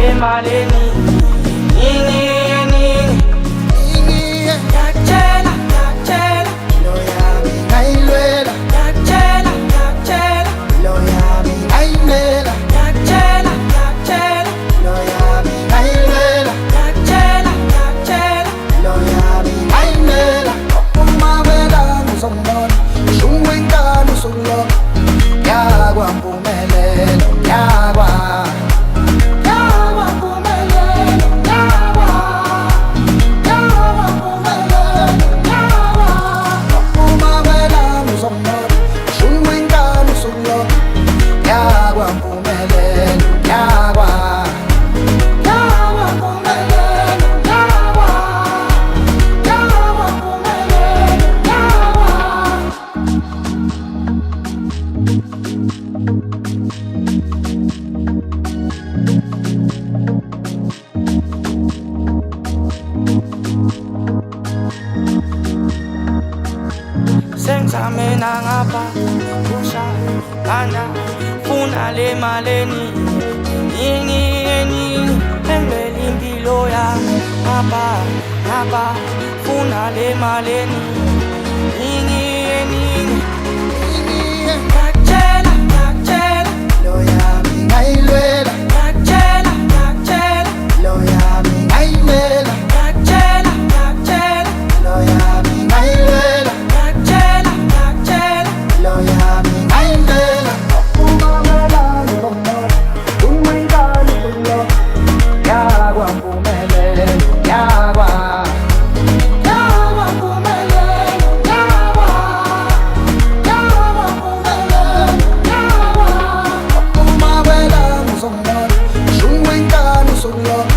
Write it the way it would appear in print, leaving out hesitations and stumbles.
le maleni iningi ngiyakutshela lo yami ngayilwela ngiyakutshela lo yami ngayimela ngiyakutshela lo yami ngayilwela lo yami ngayimela uma wena ngizongibona ushungwe inkani usukulona yakwa mpumelelo yakwa sengizame nangapha kusha bana funa le maleni iningi embele impilo yami ngapha funa le maleni iningi ngiyakutshela lo yami ngayilwela ngiyakutshela lo yami ngayimela ngiyakutshela lo yami ngayilwela lo yami ngayimela uma wena ngizongibona ushungwe inkani usukulona yakwa mpumelelo yakwa uma wena ngizongibona ushungwe inkani usukulona